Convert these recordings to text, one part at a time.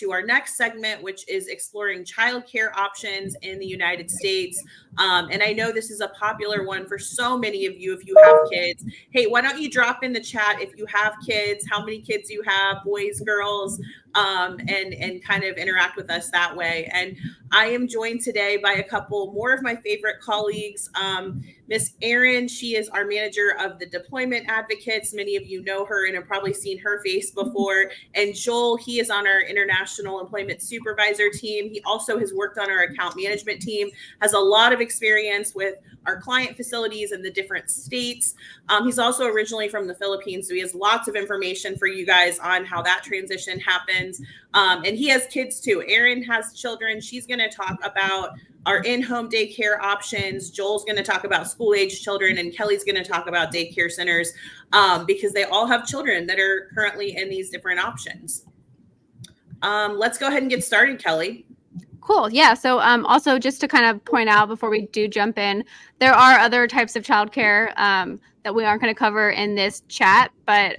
to our next segment, which is exploring childcare options in the United States. And I know this is a popular one for so many of you if you have kids. Hey, why don't you drop in the chat if you have kids, how many kids you have, boys, girls, and kind of interact with us that way. And I am joined today by a couple more of my favorite colleagues. Miss Erin, she is our manager of the deployment advocates. Many of you know her and have probably seen her face before. And Joel, he is on our international employment supervisor team. He also has worked on our account management team, has a lot of experience with our client facilities in the different states. He's also originally from the Philippines, so he has lots of information for you guys on how that transition happens. And he has kids too. Erin has children. She's going to talk about our in-home daycare options. Joel's going to talk about school-age children, and Kelly's going to talk about daycare centers because they all have children that are currently in these different options. Let's go ahead and get started, Kelly. Cool. Yeah. So also just to kind of point out before we do jump in, there are other types of childcare that we aren't going to cover in this chat, but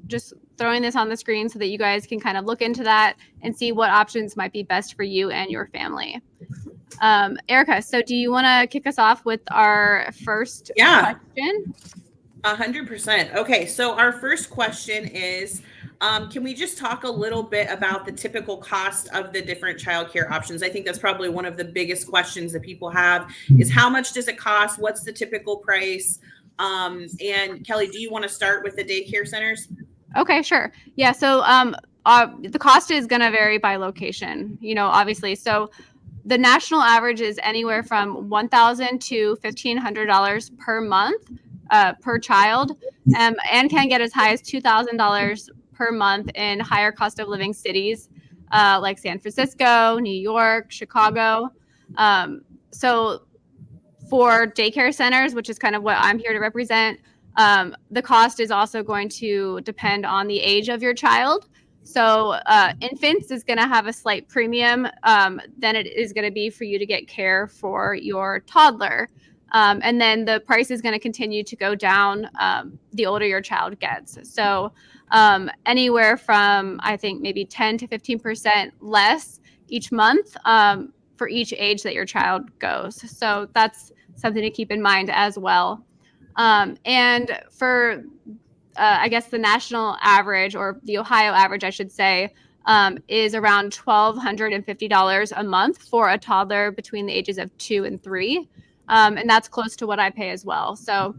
just throwing this on the screen so that you guys can kind of look into that and see what options might be best for you and your family. Erica, so do you want to kick us off with our first question? 100%. Okay, so our first question is, can we just talk a little bit about the typical cost of the different childcare options? I think that's probably one of the biggest questions that people have is how much does it cost? What's the typical price? And Kelly, do you want to start with the daycare centers? Okay, sure. Yeah, so the cost is going to vary by location, obviously. So the national average is anywhere from $1,000 to $1,500 per month per child, and can get as high as $2,000 per month in higher cost of living cities like San Francisco, New York, Chicago. So for daycare centers, which is kind of what I'm here to represent, the cost is also going to depend on the age of your child. So infants is going to have a slight premium than it is going to be for you to get care for your toddler. And then the price is going to continue to go down the older your child gets. So anywhere from, I think, maybe 10 to 15% less each month for each age that your child goes. So that's something to keep in mind as well. And for I guess the national average, or the Ohio average, I should say, is around $1,250 a month for a toddler between the ages of 2 and 3. And that's close to what I pay as well. So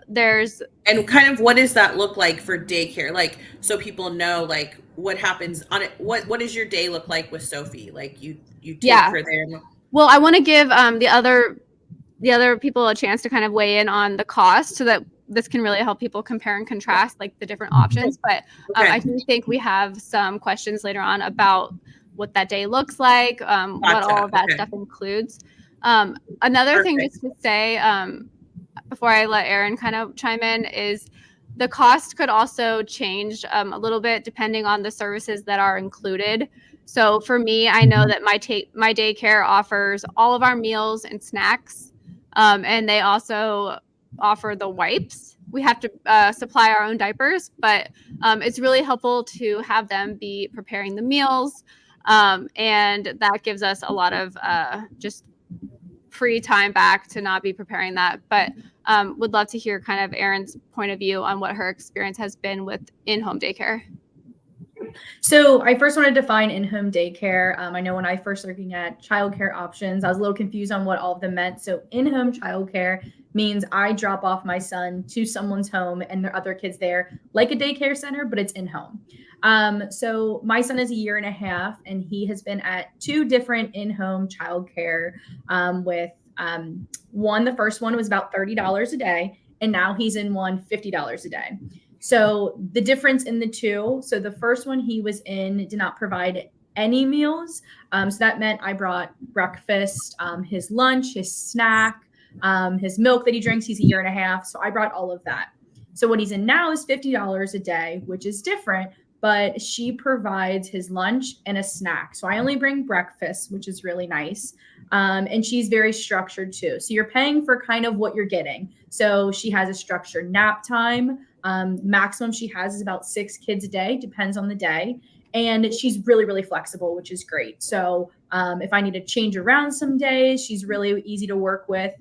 there's... And kind of what does that look like for daycare? Like, so people know, like, what happens on it. What does your day look like with Sophie? Like, you take her there. Well, I want to give the other people a chance to kind of weigh in on the cost so that this can really help people compare and contrast like the different options. But I do think we have some questions later on about what that day looks like, what all of that stuff includes. Another thing just to say before I let Erin kind of chime in is the cost could also change a little bit depending on the services that are included. So for me, I know that my daycare offers all of our meals and snacks, and they also offer the wipes. We have to supply our own diapers, but it's really helpful to have them be preparing the meals, and that gives us a lot of just free time back to not be preparing that. But would love to hear kind of Erin's point of view on what her experience has been with in-home daycare. So I first want to define in-home daycare. I know when I first looking at childcare options, I was a little confused on what all of them meant. So in-home childcare means I drop off my son to someone's home and there are other kids there, like a daycare center, but it's in-home. So my son is 1.5 years and he has been at 2 different in-home childcare with one. The first one was about $30 a day, and now he's in one $50 a day. So the difference in the two, so the first one he was in did not provide any meals. So that meant I brought breakfast, his lunch, his snack, his milk that he drinks. He's 1.5 years. So I brought all of that. So what he's in now is $50 a day, which is different, but she provides his lunch and a snack. So I only bring breakfast, which is really nice. And she's very structured too. So you're paying for kind of what you're getting. So she has a structured nap time. Maximum she has is about 6 kids a day, depends on the day. And she's really, really flexible, which is great. So if I need to change around some days, she's really easy to work with.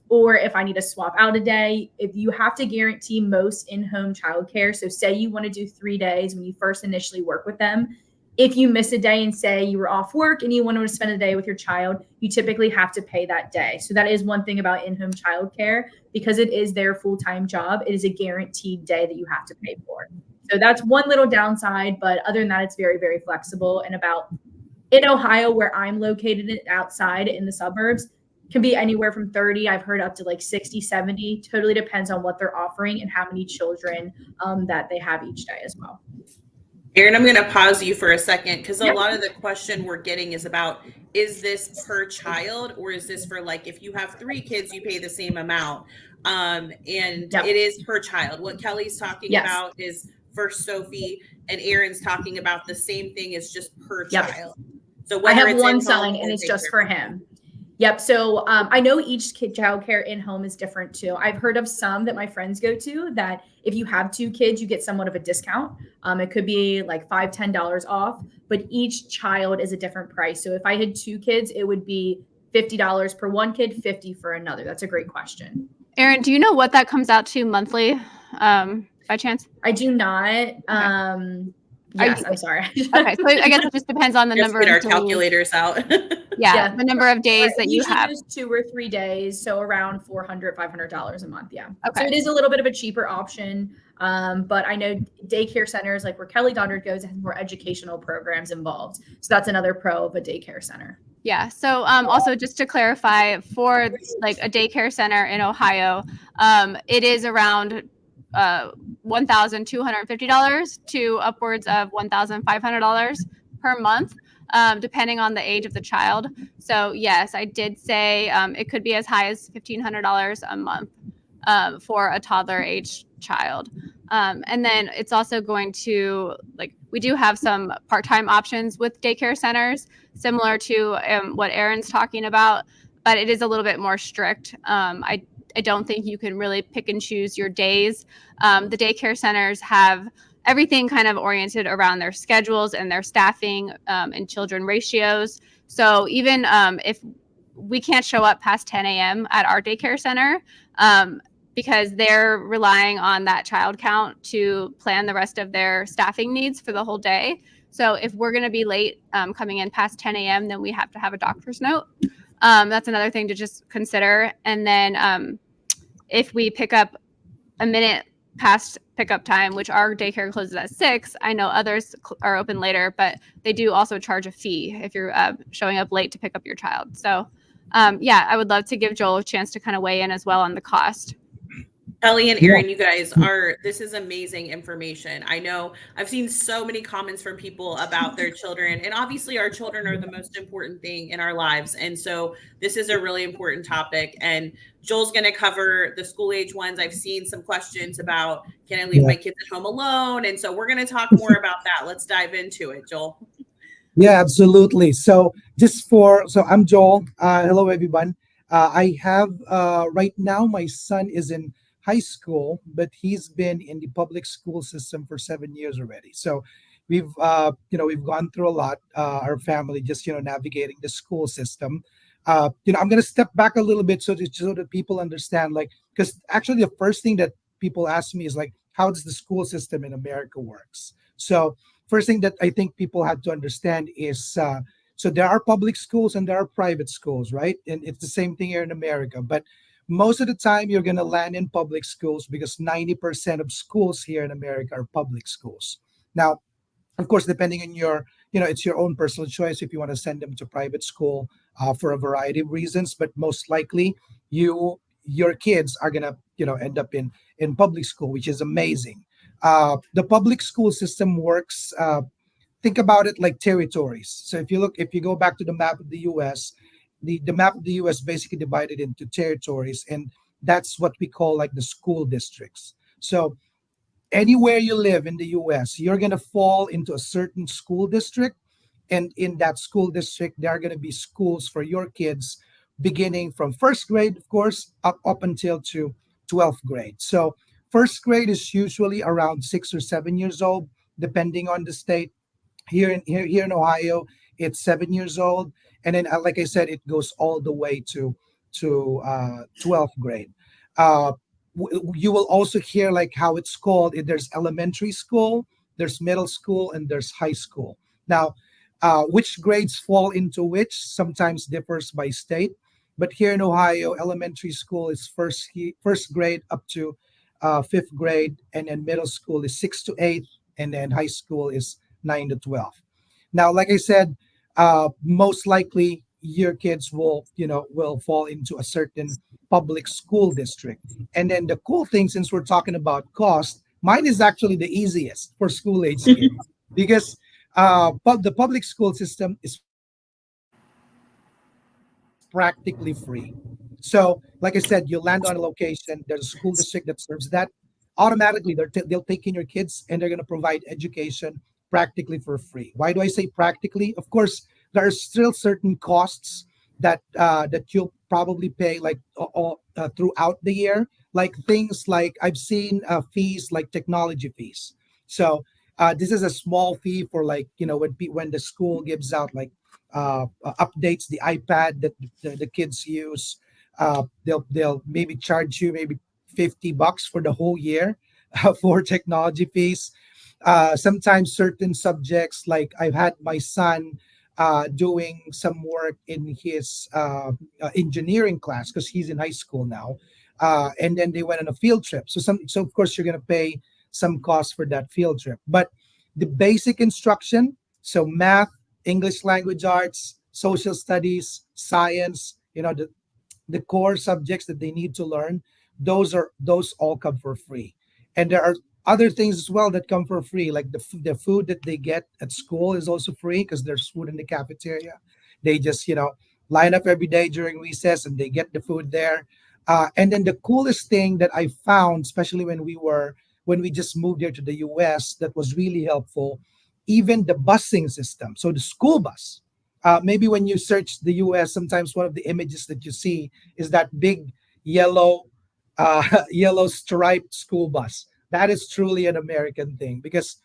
Or if I need to swap out a day, if you have to guarantee most in-home childcare. So say you want to do 3 days when you first initially work with them. If you miss a day and say you were off work and you want to spend a day with your child, you typically have to pay that day. So that is one thing about in-home childcare, because it is their full-time job. It is a guaranteed day that you have to pay for. So that's one little downside, but other than that, it's very, very flexible. And in Ohio, where I'm located outside in the suburbs, can be anywhere from 30, I've heard, up to like 60, 70. Totally depends on what they're offering and how many children that they have each day as well. Erin, I'm going to pause you for a second, because a lot of the question we're getting is about, is this per child, or is this for, like, if you have 3 kids, you pay the same amount? And it is per child. What Kelly's talking about is for Sophie, and Erin's talking about the same thing, is just per child. So I have one son and it's just for him. Yep. So I know each childcare in home is different too. I've heard of some that my friends go to that if you have 2 kids, you get somewhat of a discount. It could be like $5, $10 off, but each child is a different price. So if I had 2 kids, it would be $50 per one kid, $50 for another. That's a great question. Erin, do you know what that comes out to monthly by chance? I do not. Okay. Yes, I'm sorry. Okay, so I guess it just depends on the number of our calculators out. the number of days that you have. Usually 2 or 3 days, so around $400, $500 a month. Yeah. Okay. So it is a little bit of a cheaper option, but I know daycare centers, like where Kelly Daughter goes, has more educational programs involved. So that's another pro of a daycare center. Yeah. So also just to clarify, for like a daycare center in Ohio, it is around $1,250 to upwards of $1,500 per month, depending on the age of the child. So yes, I did say it could be as high as $1,500 a month for a toddler age child. And then it's also going to, like, we do have some part-time options with daycare centers, similar to what Erin's talking about, but it is a little bit more strict. I don't think you can really pick and choose your days. The daycare centers have everything kind of oriented around their schedules and their staffing and children ratios. So even if we can't show up past 10 a.m. at our daycare center, because they're relying on that child count to plan the rest of their staffing needs for the whole day. So if we're going to be late coming in past 10 a.m., then we have to have a doctor's note. That's another thing to just consider. And then if we pick up a minute past pickup time, which our daycare closes at 6, I know others are open later, but they do also charge a fee if you're showing up late to pick up your child. So I would love to give Joel a chance to kind of weigh in as well on the cost. Ellie and Erin, you guys this is amazing information. I know I've seen so many comments from people about their children, and obviously our children are the most important thing in our lives. And so this is a really important topic, and Joel's going to cover the school age ones. I've seen some questions about, can I leave my kids at home alone? And so we're going to talk more about that. Let's dive into it, Joel. Yeah, absolutely. So I'm Joel. Hello, everyone. I have right now, my son is in high school, but he's been in the public school system for 7 years already. So we've gone through a lot, our family, just, navigating the school system. I'm going to step back a little bit so that people understand, like, because actually the first thing that people ask me is like, how does the school system in America works? So first thing that I think people had to understand is, so there are public schools and there are private schools, right? And it's the same thing here in America, but most of the time you're going to land in public schools because 90% of schools here in America are public schools. Now, of course, depending on it's your own personal choice if you want to send them to private school for a variety of reasons, but most likely your kids are going to, end up in public school, which is amazing. The public school system works, think about it like territories. So if you go back to the map of the US, the map of the US basically divided into territories, and that's what we call like the school districts. So anywhere you live in the US, you're going to fall into a certain school district, and in that school district, there are going to be schools for your kids beginning from first grade, of course, up until to 12th grade. So first grade is usually around 6 or 7 years old, depending on the state. Here in Ohio, it's 7 years old, and then like I said, it goes all the way to 12th grade. Uh, you will also hear like how it's called. There's elementary school, there's middle school, and there's high school. Now, which grades fall into which sometimes differs by state, but here in Ohio, elementary school is first grade up to fifth grade, and then middle school is sixth to eighth, and then high school is 9 to 12. Now, like I said, most likely your kids will fall into a certain public school district. And then the cool thing, since we're talking about cost, mine is actually the easiest for school age kids because the public school system is practically free. So, like I said, you land on a location, there's a school district that serves that. Automatically, they'll take in your kids and they're going to provide education practically for free. Why do I say practically? Of course, there are still certain costs that you'll probably pay like throughout the year, like things like I've seen fees like technology fees. So this is a small fee for like when the school gives out like updates the iPad that the kids use. They'll maybe charge you maybe $50 for the whole year for technology fees. Sometimes certain subjects, like I've had my son doing some work in his engineering class because he's in high school now, and then they went on a field trip. So of course you're gonna pay some cost for that field trip. But the basic instruction, so math, English language arts, social studies, science, the core subjects that they need to learn, those all come for free. And there are other things as well that come for free, like the food that they get at school is also free because there's food in the cafeteria. They just line up every day during recess and they get the food there. And then the coolest thing that I found, especially when we just moved here to the US, that was really helpful, even the busing system. So the school bus, maybe when you search the US, sometimes one of the images that you see is that big yellow yellow striped school bus. That is truly an American thing because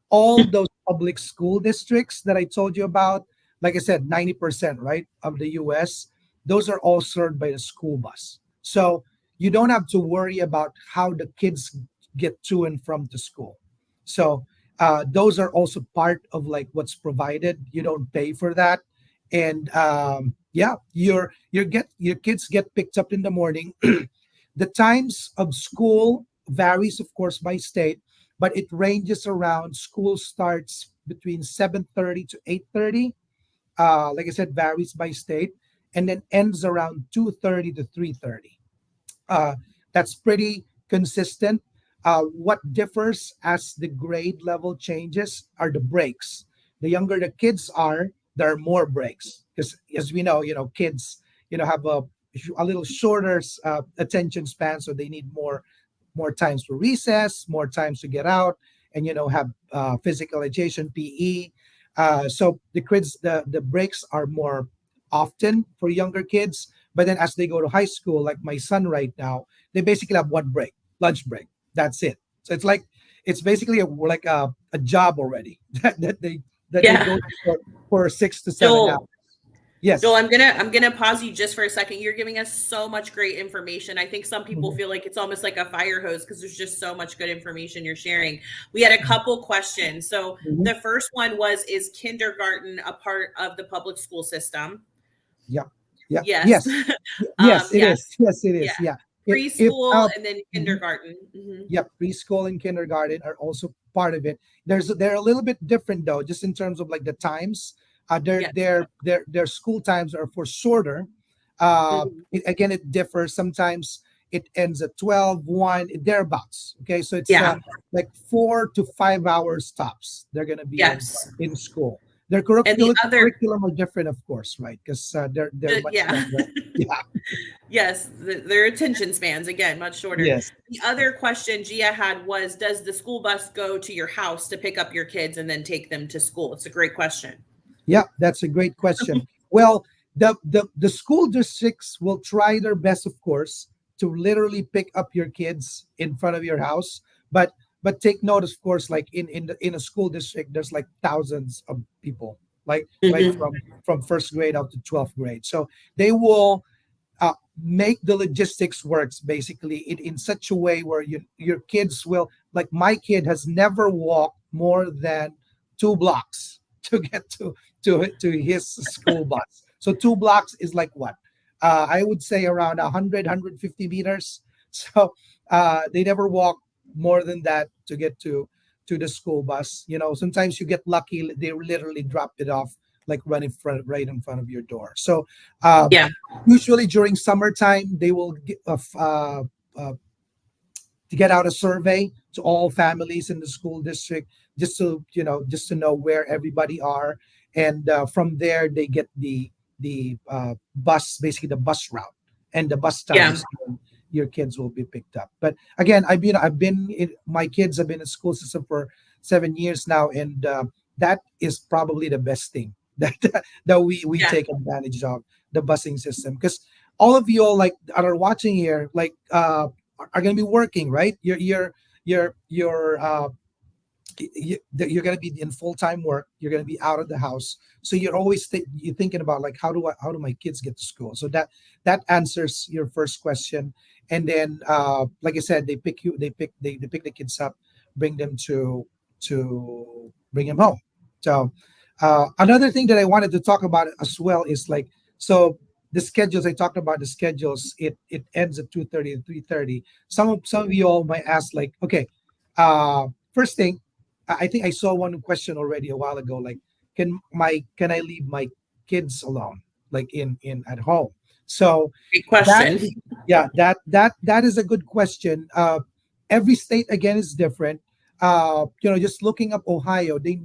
all those public school districts that I told you about, like I said, 90%, right, of the US, those are all served by the school bus. So you don't have to worry about how the kids get to and from to school. So those are also part of like what's provided. You don't pay for that. And yeah, your kids get picked up in the morning. The times of school varies, of course, by state, but it ranges around. School starts between 7:30 to 8:30. Like I said, varies by state, and then ends around 2:30 to 3:30. Uh, that's pretty consistent. What differs as the grade level changes are the breaks. The younger the kids are, there are more breaks because, as we know, kids, have a little shorter attention span, so they need more times for recess, more times to get out, and have physical education, PE. So the breaks are more often for younger kids. But then as they go to high school, like my son right now, they basically have one break, lunch break. That's it. So it's basically like a job already that they Yeah. go to for 6 to 7 hours. Joel, Yes. Joel, I'm gonna pause you just for a second. You're giving us so much great information. I think some people Mhm. feel like it's almost like a fire hose because there's just so much good information you're sharing. We had a couple questions. So Mhm. the first one was, is kindergarten a part of the public school system? Yeah. Yeah. Yes. Yes. Yes, it is. Yes. Yes, it Yeah. is. Yeah. If Preschool and then mhm. kindergarten. Hmm. Yep, preschool and kindergarten are also part of it. They're a little bit different though, just in terms of like the times. Their Yes. their their school times are for shorter. Hmm. Again, it differs. Sometimes it ends at 12, 1, thereabouts. Okay, so it's Yeah. like 4 to 5 hours tops. They're gonna be Yes. in school. Their And the other, curriculum are different, of course, right? Because they're much yeah. younger. Yeah. Yes, their attention spans, again, much shorter. Yes. The other question Gia had was, does the school bus go to your house to pick up your kids and then take them to school? It's a great question. Yeah, that's a great question. Well, the school districts will try their best, of course, to literally pick up your kids in front of your house. But But take note, of course, like in a school district, there's like thousands of people, like Mhm. from first grade up to 12th grade. So they will make the logistics works basically in such a way where your kids will, like my kid has never walked more than 2 blocks to get to his school bus. So 2 blocks is like what, I would say around 100 150 meters. So they never walk more than that to get to the school bus. Sometimes you get lucky, they literally drop it off like right in front of your door. So Yeah. usually during summertime, they will uh, to get out a survey to all families in the school district, just to know where everybody are, and from there they get the bus, basically the bus route and the bus Yeah. times when your kids will be picked up. But again, my kids have been in school system for 7 years now, and that is probably the best thing that we Yeah. take advantage of, the busing system, because all of you all like that are watching here, like are going to be working, right? You're going to be in full-time work. You're going to be out of the house, so you're always you're thinking about like how do my kids get to school. So that answers your first question. And then like I said, they pick the kids up, bring them to bring them home. So another thing that I wanted to talk about as well is like, so the schedules, I talked about the schedules. It ends at 2:30 and 3:30. Some of you all might ask like, okay, first thing, I think I saw one question already a while ago, like can I leave my kids alone, like in at home? So Great that question. yeah, that is a good question. Every state again is different. Just looking up Ohio, they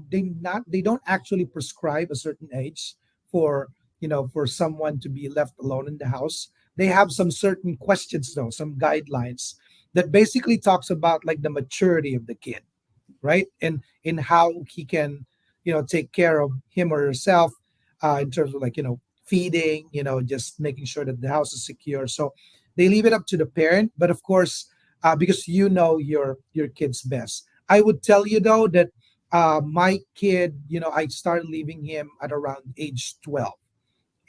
don't actually prescribe a certain age for for someone to be left alone in the house. They have some certain questions though, some guidelines that basically talks about like the maturity of the kid, right? And in how he can, take care of him or herself, in terms of like, feeding, just making sure that the house is secure. So they leave it up to the parent, but of course, because your kid's best. I would tell you though that my kid, I started leaving him at around age 12,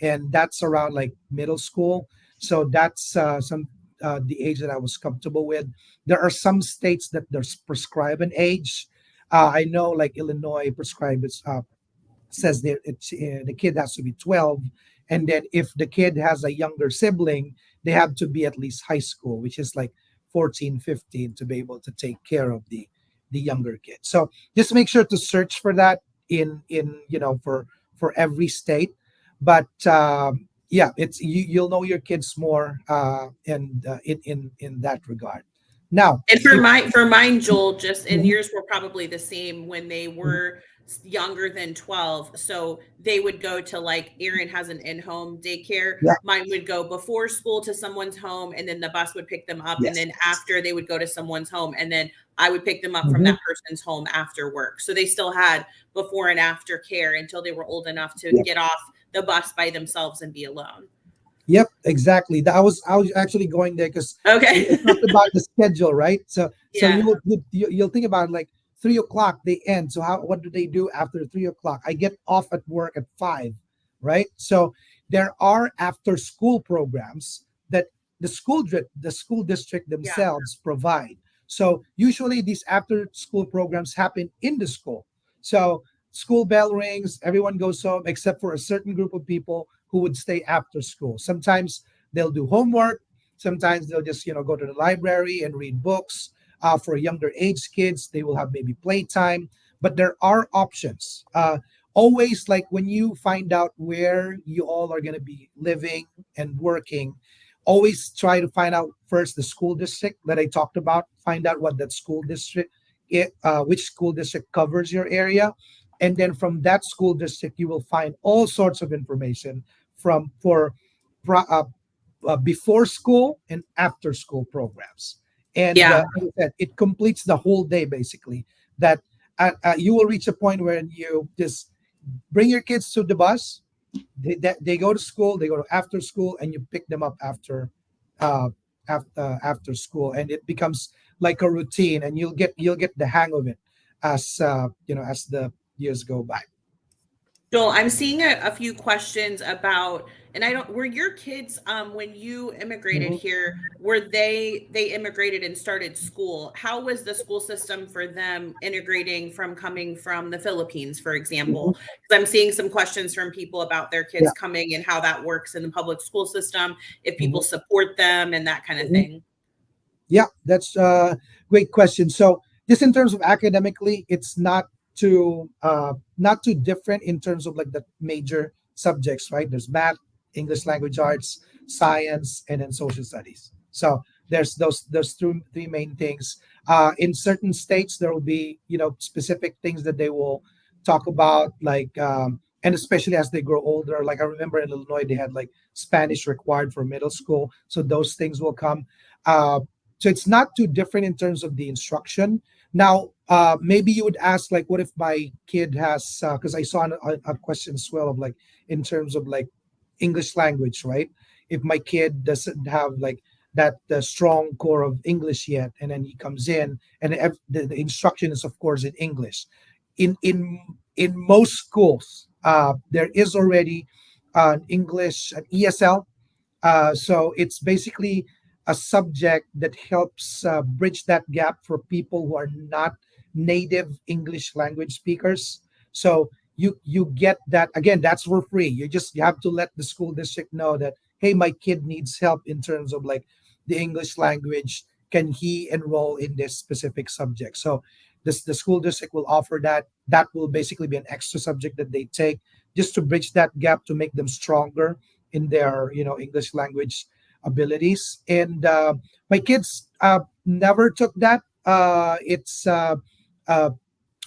and that's around like middle school. So that's some the age that I was comfortable with. There are some states that there's prescribe an age. I know like Illinois prescribes says that the kid has to be 12, and then if the kid has a younger sibling, they have to be at least high school, which is like 14, 15, to be able to take care of the younger kid. So just make sure to search for that in for every state. But yeah, you'll know your kids more, and in that regard. Now And if for mine, Joel, just and Mhm, yours were probably the same when they mhm, were younger than 12. So they would go to, like, Aaron has an in-home daycare. yeah, Mine would go before school to someone's home, and then the bus would pick them up. And yes, then after, they would go to someone's home, and then I would pick them up from mhm, that person's home after work. So they still had before and after care until they were old enough to yeah. get off the bus by themselves and be alone. Yep, exactly. I was actually going there because Okay. it talked about the schedule, right? So Yeah. you'll think about like 3 o'clock they end. So what do they do after 3 o'clock? I get off at work at 5, right? So there are after school programs that the school district Yeah. themselves provide. So usually these after school programs happen in the school. So school bell rings, everyone goes home except for a certain group of people who would stay after school. Sometimes they'll do homework. Sometimes they'll just go to the library and read books. For younger age kids, they will have maybe playtime. But there are options. Always, like when you find out where you all are going to be living and working, always try to find out first the school district that I talked about. Find out what that school district, which school district covers your area, and then from that school district you will find all sorts of information from for pro- uh, before school and after school programs. And Yeah. as I said, it completes the whole day basically. That you will reach a point where you just bring your kids to the bus. They go to school, they go to after school, and you pick them up after school, and it becomes like a routine, and you'll get the hang of it as as the years go by. Joel, I'm seeing a few questions about, and I don't, were your kids, when you immigrated Mhm. here, were they immigrated and started school? How was the school system for them integrating from coming from the Philippines, for Mhm. example? Because I'm seeing some questions from people about their Yeah. kids coming and how that works in the public school system, if people Mhm. support them and that kind of Mhm. thing. Yeah, that's a great question. So, just in terms of academically, it's not too different in terms of like the major subjects, right? There's math, English language arts, science, and then social studies. So there's those three main things. In certain states, there will be specific things that they will talk about, like and especially as they grow older. Like I remember in Illinois, they had like Spanish required for middle school, so those things will come. Uh, so it's not too different in terms of the instruction. Now, maybe you would ask, like, what if my kid has? Because I saw a question as well of like in terms of like English language, right? If my kid doesn't have like that strong core of English yet, and then he comes in, and the instruction is of course in English. In most schools, there is already an English, an ESL, so it's basically a subject that helps bridge that gap for people who are not native English language speakers. So you get that again. That's for free. You have to let the school district know that, hey, my kid needs help in terms of like the English language. Can he enroll in this specific subject? So the school district will offer that. That will basically be an extra subject that they take just to bridge that gap to make them stronger in their English language abilities. And my kids never took that. It's uh,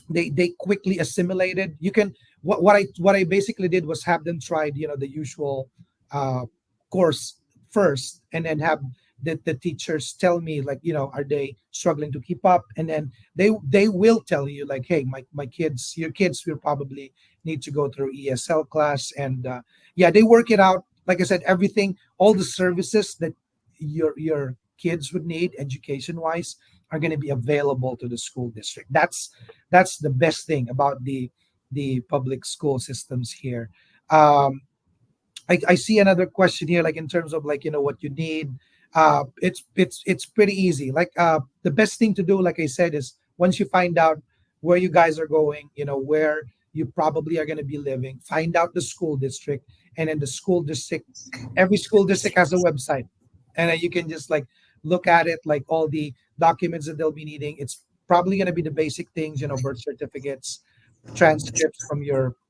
they quickly assimilated. You can what I basically did was have them try the usual uh, course first, and then have the teachers tell me, like, are they struggling to keep up, and then they will tell you like, hey, my kids, your kids will probably need to go through ESL class. And yeah, they work it out. Like I said, everything, all the services that your kids would need education wise are going to be available to the school district. That's the best thing about the public school systems here. um I see another question here, like in terms of like what you need. It's pretty easy. Like the best thing to do, like I said, is once you find out where you guys are going, where you probably are going to be living, find out the school district. And then the school district, every school district has a website, and then you can just like look at it, like all the documents that they'll be needing. It's probably going to be the basic things, birth certificates, transcripts from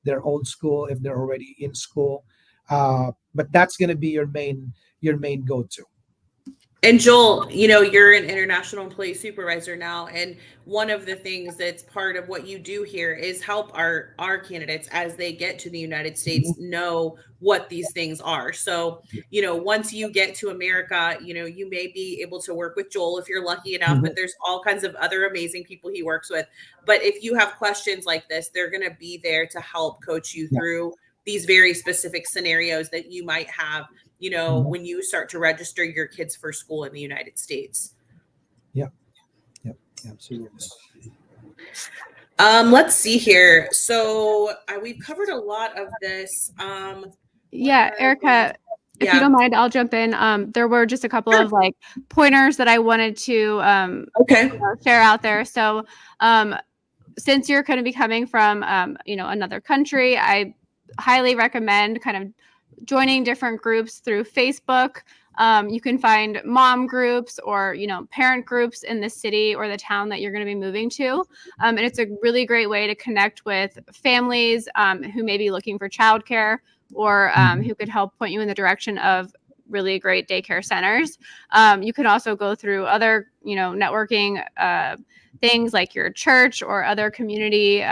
their old school if they're already in school. But that's going to be your main go-to. And Joel, you're an international employee supervisor now, and one of the things that's part of what you do here is help our candidates as they get to the United Mhm. States know what these things are. So, once you get to America, you may be able to work with Joel if you're lucky enough, Mhm. but there's all kinds of other amazing people he works with. But if you have questions like this, they're going to be there to help coach you Yeah. through these very specific scenarios that you might have Mhm. when you start to register your kids for school in the United States. Yeah. Yeah. Absolutely. Let's see here. So we've covered a lot of this. One of Yeah, the things, Erica, if you yeah, don't mind, I'll jump in. There were just a couple sure. of like pointers that I wanted to Okay. share out there. So, since you're going to be coming from another country, I highly recommend kind of joining different groups through Facebook. You can find mom groups or parent groups in the city or the town that you're going to be moving to, and it's a really great way to connect with families who may be looking for childcare, or Mhm. who could help point you in the direction of really great daycare centers. You can also go through other networking things like your church or other community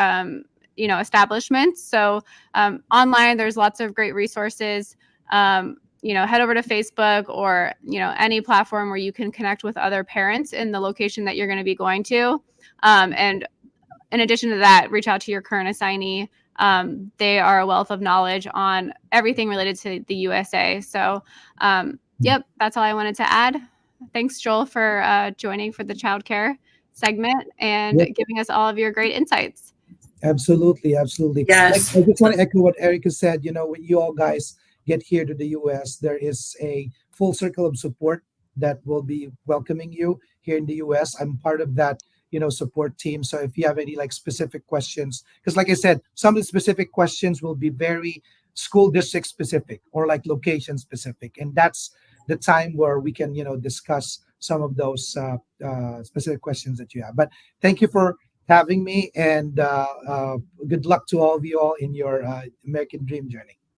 establishments. So online, there's lots of great resources. Head over to Facebook or any platform where you can connect with other parents in the location that you're going to be going to. And in addition to that, reach out to your current assignee. They are a wealth of knowledge on everything related to the USA. So, yep, that's all I wanted to add. Thanks, Joel, for joining for the childcare segment and Yep. giving us all of your great insights. Absolutely, absolutely. Like, Yes. I just want to echo what Erica said. When you all guys get here to the US, there is a full circle of support that will be welcoming you here in the US. I'm part of that, support team. So if you have any like specific questions, because like I said, some of the specific questions will be very school district specific or like location specific, and that's the time where we can, discuss some of those specific questions that you have. But thank you for having me, and good luck to all of you all in your American dream journey.